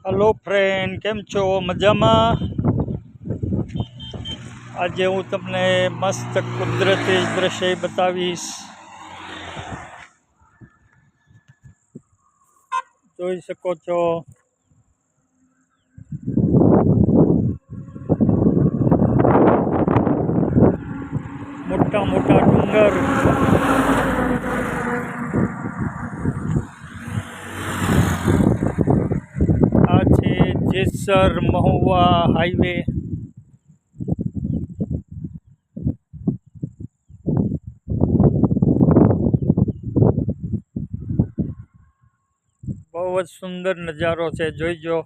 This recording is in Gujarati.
हेलो फ्रेंड, केम छो? मजाમાં? આજે હું તમને મસ્ત કુદરતી દ્રશ્ય બતાવીશ. જોઈ શકો છો મોટા મોટા ડુંગર, આ છે જેસર મહુવા હાઈવે. બહુ જ સુંદર નજારો છે, જોઈજો.